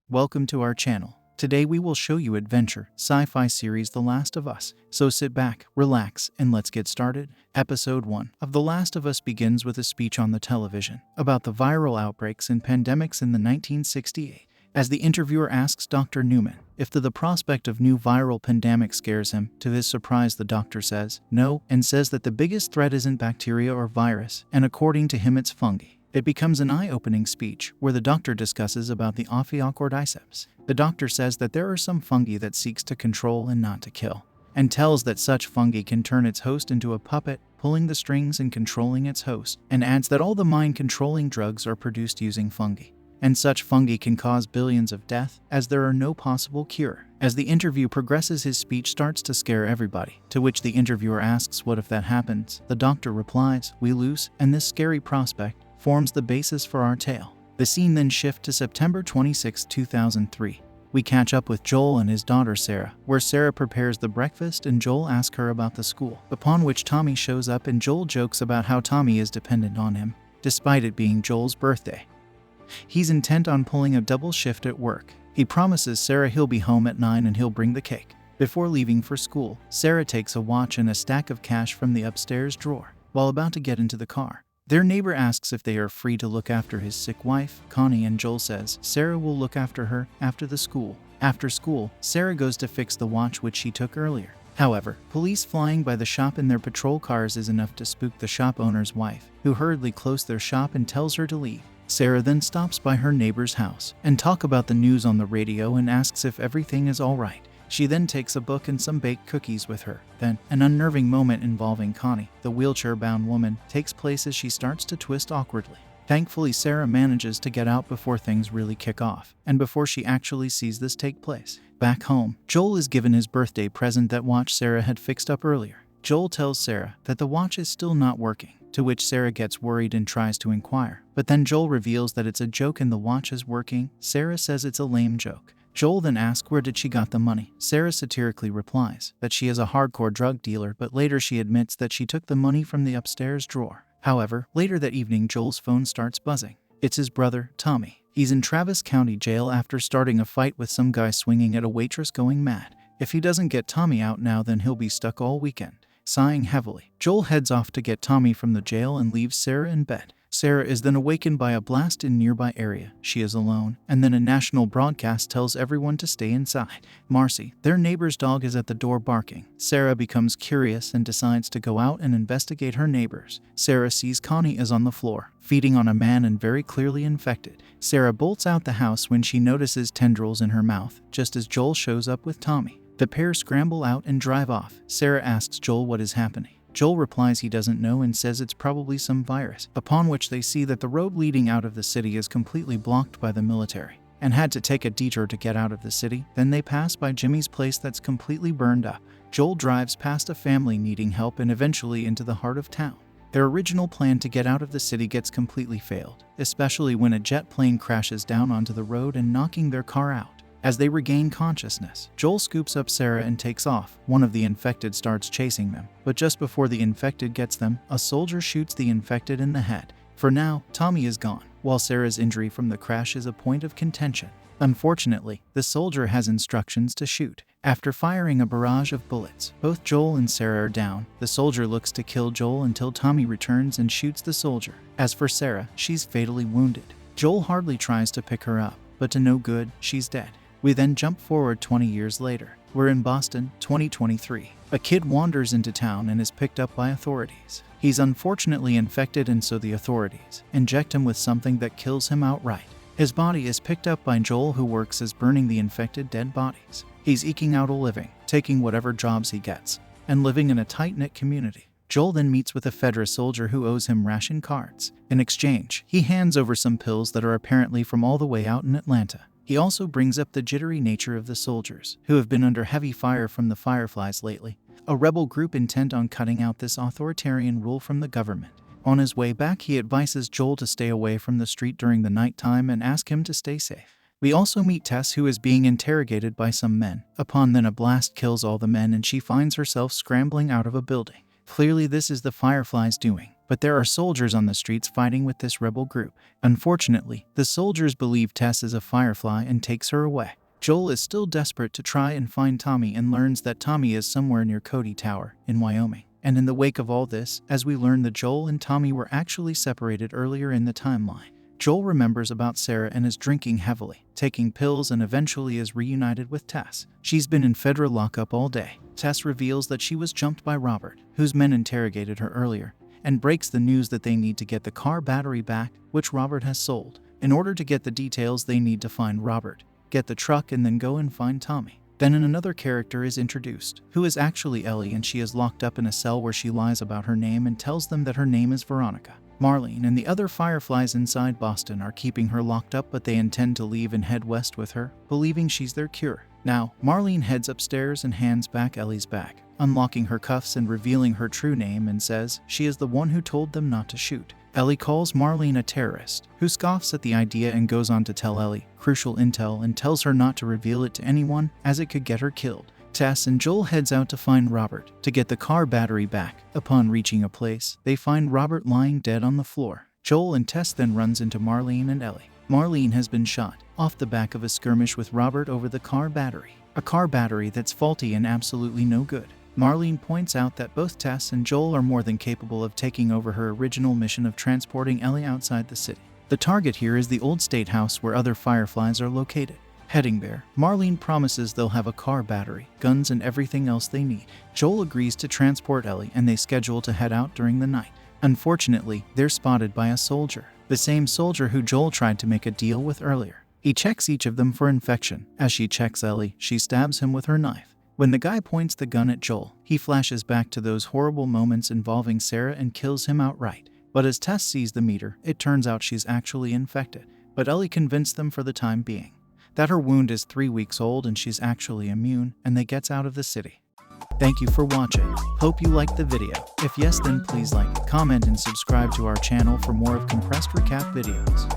welcome to our channel. Today we will show you adventure sci-fi series The Last of Us. So sit back, relax, and let's get started. Episode 1 of The Last of Us begins with a speech on the television about the viral outbreaks and pandemics in the 1968. As the interviewer asks Dr. Newman if the prospect of new viral pandemic scares him, to his surprise the doctor says no, and says that the biggest threat isn't bacteria or virus, and according to him it's fungi. It becomes an eye-opening speech where the doctor discusses about the Ophiocordyceps. The doctor says that there are some fungi that seeks to control and not to kill, and tells that such fungi can turn its host into a puppet, pulling the strings and controlling its host, and adds that all the mind-controlling drugs are produced using fungi, and such fungi can cause billions of death, as there are no possible cure. As the interview progresses, his speech starts to scare everybody, to which the interviewer asks what if that happens. The doctor replies, we lose, and this scary prospect forms the basis for our tale. The scene then shifts to September 26, 2003. We catch up with Joel and his daughter Sarah, where Sarah prepares the breakfast and Joel asks her about the school, upon which Tommy shows up and Joel jokes about how Tommy is dependent on him, despite it being Joel's birthday. He's intent on pulling a double shift at work. He promises Sarah he'll be home at 9 and he'll bring the cake. Before leaving for school, Sarah takes a watch and a stack of cash from the upstairs drawer. While about to get into the car, their neighbor asks if they are free to look after his sick wife, Connie, and Joel says Sarah will look after her after school. After school, Sarah goes to fix the watch which she took earlier. However, police flying by the shop in their patrol cars is enough to spook the shop owner's wife, who hurriedly closes their shop and tells her to leave. Sarah then stops by her neighbor's house and talks about the news on the radio and asks if everything is all right. She then takes a book and some baked cookies with her. Then, an unnerving moment involving Connie, the wheelchair-bound woman, takes place as she starts to twist awkwardly. Thankfully, Sarah manages to get out before things really kick off, and before she actually sees this take place. Back home, Joel is given his birthday present, that watch Sarah had fixed up earlier. Joel tells Sarah that the watch is still not working, to which Sarah gets worried and tries to inquire. But then Joel reveals that it's a joke and the watch is working. Sarah says it's a lame joke. Joel then asks where did she got the money. Sarah satirically replies that she is a hardcore drug dealer, but later she admits that she took the money from the upstairs drawer. However, later that evening Joel's phone starts buzzing. It's his brother, Tommy. He's in Travis County Jail after starting a fight with some guy swinging at a waitress going mad. If he doesn't get Tommy out now, then he'll be stuck all weekend. Sighing heavily, Joel heads off to get Tommy from the jail and leaves Sarah in bed. Sarah is then awakened by a blast in nearby area. She is alone, and then a national broadcast tells everyone to stay inside. Marcy, their neighbor's dog, is at the door barking. Sarah becomes curious and decides to go out and investigate her neighbors. Sarah sees Connie is on the floor, feeding on a man and very clearly infected. Sarah bolts out the house when she notices tendrils in her mouth, just as Joel shows up with Tommy. The pair scramble out and drive off. Sarah asks Joel what is happening. Joel replies he doesn't know and says it's probably some virus, upon which they see that the road leading out of the city is completely blocked by the military, and had to take a detour to get out of the city. Then they pass by Jimmy's place that's completely burned up. Joel drives past a family needing help and eventually into the heart of town. Their original plan to get out of the city gets completely failed, especially when a jet plane crashes down onto the road and knocking their car out. As they regain consciousness, Joel scoops up Sarah and takes off. One of the infected starts chasing them, but just before the infected gets them, a soldier shoots the infected in the head. For now, Tommy is gone, while Sarah's injury from the crash is a point of contention. Unfortunately, the soldier has instructions to shoot. After firing a barrage of bullets, both Joel and Sarah are down. The soldier looks to kill Joel until Tommy returns and shoots the soldier. As for Sarah, she's fatally wounded. Joel hardly tries to pick her up, but to no good, she's dead. We then jump forward 20 years later. We're in Boston, 2023. A kid wanders into town and is picked up by authorities. He's unfortunately infected, and so the authorities inject him with something that kills him outright. His body is picked up by Joel, who works as burning the infected dead bodies. He's eking out a living, taking whatever jobs he gets, and living in a tight-knit community. Joel then meets with a Fedra soldier who owes him ration cards. In exchange, he hands over some pills that are apparently from all the way out in Atlanta. He also brings up the jittery nature of the soldiers, who have been under heavy fire from the Fireflies lately, a rebel group intent on cutting out this authoritarian rule from the government. On his way back, he advises Joel to stay away from the street during the nighttime and ask him to stay safe. We also meet Tess, who is being interrogated by some men. Upon then, a blast kills all the men and she finds herself scrambling out of a building. Clearly this is the Fireflies' doing. but there are soldiers on the streets fighting with this rebel group. Unfortunately, the soldiers believe Tess is a firefly and takes her away. Joel is still desperate to try and find Tommy and learns that Tommy is somewhere near Cody Tower in Wyoming. And in the wake of all this, as we learn that Joel and Tommy were actually separated earlier in the timeline, Joel remembers about Sarah and is drinking heavily, taking pills, and eventually is reunited with Tess. She's been in federal lockup all day. Tess reveals that she was jumped by Robert, whose men interrogated her earlier, and breaks the news that they need to get the car battery back, which Robert has sold. In order to get the details, they need to find Robert, get the truck, and then go and find Tommy. Then another character is introduced, who is actually Ellie, and she is locked up in a cell where she lies about her name and tells them that her name is Veronica. Marlene and the other fireflies inside Boston are keeping her locked up, but they intend to leave and head west with her, believing she's their cure. Now, Marlene heads upstairs and hands back Ellie's bag, unlocking her cuffs and revealing her true name, and says she is the one who told them not to shoot. Ellie calls Marlene a terrorist, who scoffs at the idea and goes on to tell Ellie crucial intel and tells her not to reveal it to anyone, as it could get her killed. Tess and Joel heads out to find Robert to get the car battery back. Upon reaching a place, they find Robert lying dead on the floor. Joel and Tess then runs into Marlene and Ellie. Marlene has been shot off the back of a skirmish with Robert over the car battery, a car battery that's faulty and absolutely no good. Marlene points out that both Tess and Joel are more than capable of taking over her original mission of transporting Ellie outside the city. The target here is the old state house where other fireflies are located. Heading there, Marlene promises they'll have a car battery, guns, and everything else they need. Joel agrees to transport Ellie, and they schedule to head out during the night. Unfortunately, they're spotted by a soldier, the same soldier who Joel tried to make a deal with earlier. He checks each of them for infection. As she checks Ellie, she stabs him with her knife. When the guy points the gun at Joel, he flashes back to those horrible moments involving Sarah and kills him outright. But as Tess sees the meter, it turns out she's actually infected. But Ellie convinced them for the time being that her wound is 3 weeks old and she's actually immune, and they gets out of the city. Thank you for watching. Hope you liked the video. If yes, then please like, comment, and subscribe to our channel for more of compressed recap videos.